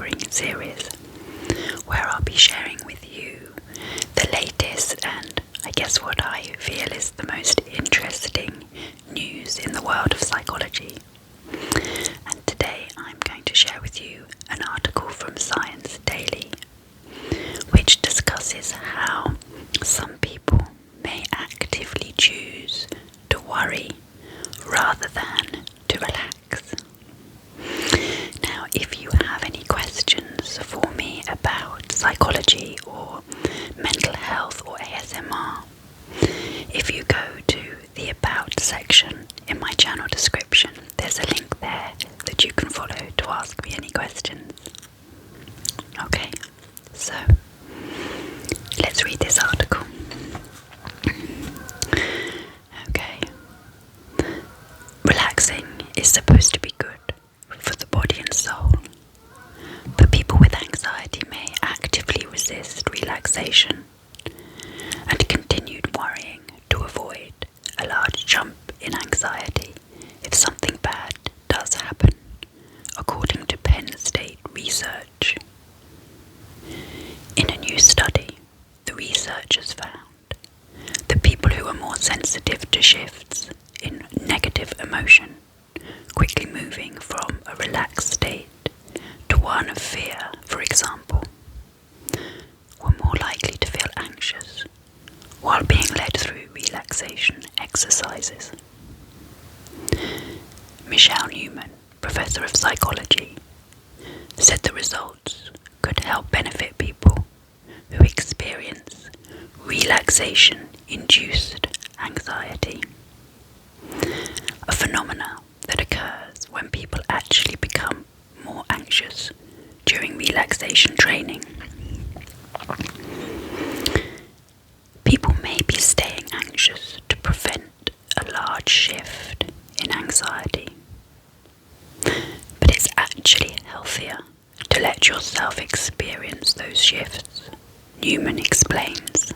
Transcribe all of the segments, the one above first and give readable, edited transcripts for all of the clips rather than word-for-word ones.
Whispering series, where I'll be sharing with you the latest and I guess what I feel is the most interesting news in the world of psychology. And today I'm going to share with you an article from Science Daily, which discusses how some people may actively choose to worry rather than to relax. Now, if you have any questions for me about psychology or mental health or ASMR, if you go to the About section in my channel description, there's a link there that you can follow to ask me any questions. Okay, so let's read this article. Okay. Relaxing is supposed to be good for the body and soul, but people with anxiety may actively resist relaxation and continued worrying to avoid a large jump in anxiety if something bad does happen, according to Penn State research. In a new study, the researchers found that people who are more sensitive to shifts in negative emotion, quickly moving from a relaxed state to one of fear, for example, were more likely to feel anxious while being led through relaxation exercises. Michelle Newman, professor of psychology, said the results could help benefit people who experience relaxation-induced anxiety, a phenomena that occurs when people actually become more anxious during relaxation training. People may be staying anxious to prevent a large shift in anxiety, but it's actually healthier to let yourself experience those shifts, Newman explains.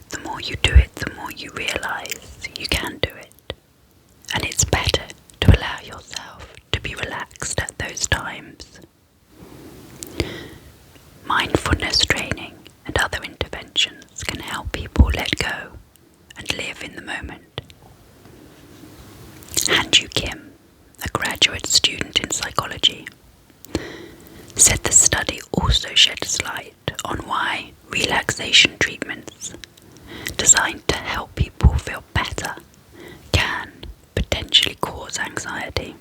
The more you do it, the more you realize you can do it, and it's better to allow yourself to be relaxed at those times. Mindfulness training and other interventions can help people let go and live in the moment. Hanju Kim, a graduate student in psychology, said the study also sheds light on why relaxation treatments designed to help people feel better can potentially cause anxiety.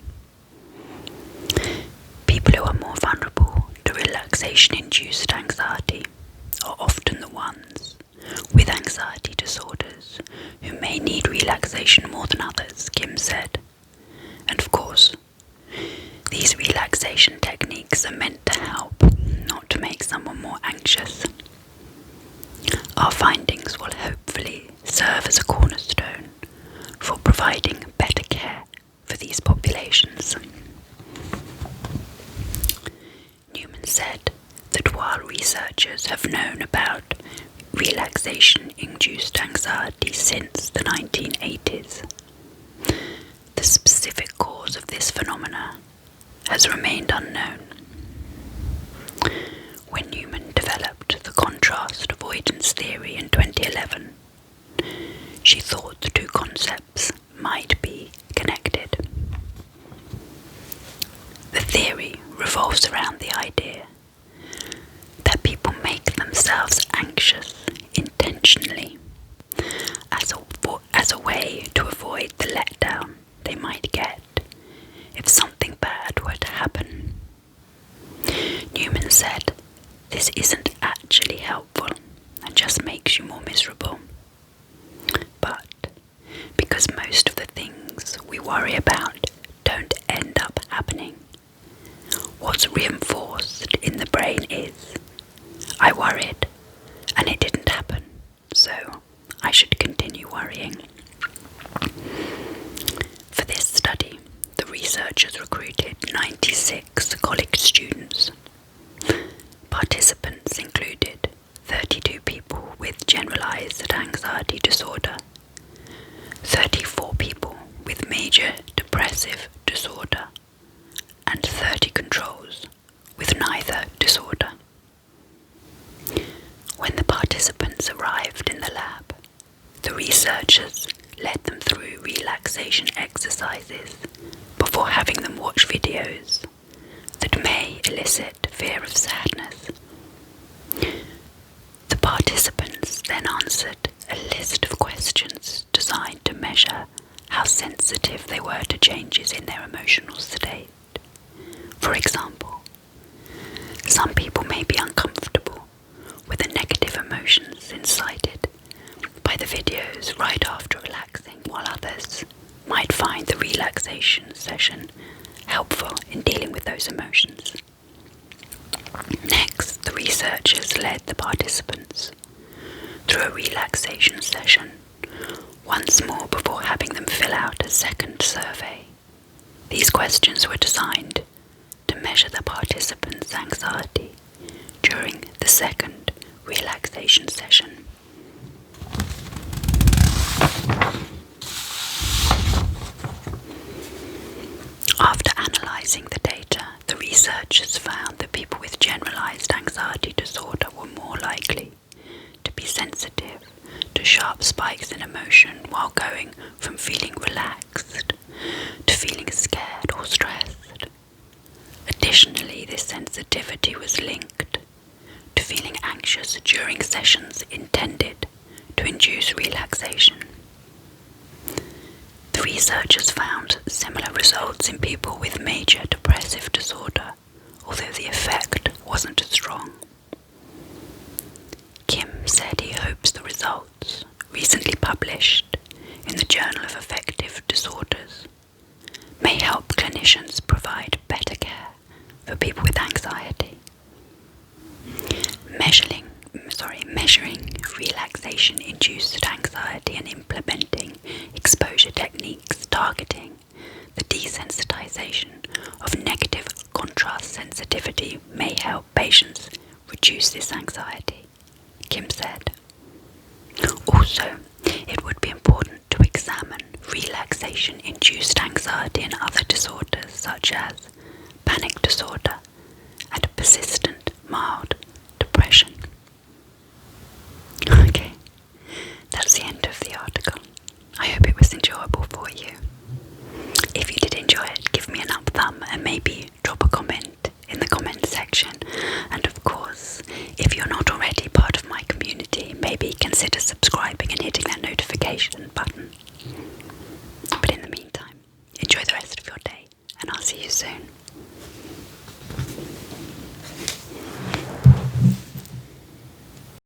People who are more vulnerable to relaxation-induced anxiety are often the ones with anxiety disorders who may need relaxation more than others, Kim said. And of course, these relaxation techniques are meant to help, not to make someone more anxious. Our findings will hopefully serve as a cornerstone for providing better care for these populations. Newman said that while researchers have known about relaxation-induced anxiety since the 1980s, the specific cause of this phenomena has remained unknown. When Newman developed the contrast avoidance theory in 2011, she thought the two concepts might be connected. The theory revolves around the idea that people make themselves anxious intentionally as a way to avoid the letdown they might get if something bad were to happen. Newman said, "This isn't actually helpful and just makes you more miserable. But because most of the things we worry about don't end up happening, what's reinforced in the brain is, I worried and it didn't happen, so I should continue worrying." For this study, the researchers recruited 96 college students. Participants included 32 people with generalized anxiety disorder, 34 people with major depressive disorder, and 30 controls researchers led them through relaxation exercises before having them watch videos that may elicit fear of sadness. The participants then answered a list of questions designed to measure how sensitive they were to changes in their emotional state. For example, some people may be uncomfortable with the negative emotions incited by the videos right after relaxing, while others might find the relaxation session helpful in dealing with those emotions. Next, the researchers led the participants through a relaxation session once more before having them fill out a second survey. These questions were designed to measure the participants' anxiety during the second relaxation session. After analysing the data, the researchers found that people with generalised anxiety disorder were more likely to be sensitive to sharp spikes in emotion while going from feeling relaxed to feeling scared or stressed. Additionally, this sensitivity was linked to feeling anxious during sessions intended to induce relaxation. The researchers found similar results in people with major depressive disorder, although the effect wasn't as strong. Kim said he hopes the results, recently published in the Journal of Affective Disorders, may help clinicians provide better care for people with anxiety. Measuring relaxation-induced anxiety and implementing exposure techniques targeting the desensitization of negative contrast sensitivity may help patients reduce this anxiety, Kim said. Also, it would be important to examine relaxation-induced anxiety and other disorders such as panic disorder and persistent mild depression. Okay, that's the end of the article. I hope it was enjoyable for you. If you did enjoy it, give me an up thumb and maybe drop a comment in the comment section. And of course, if you're not already part of my community, maybe consider subscribing and hitting that notification button. But in the meantime, enjoy the rest of your day and I'll see you soon.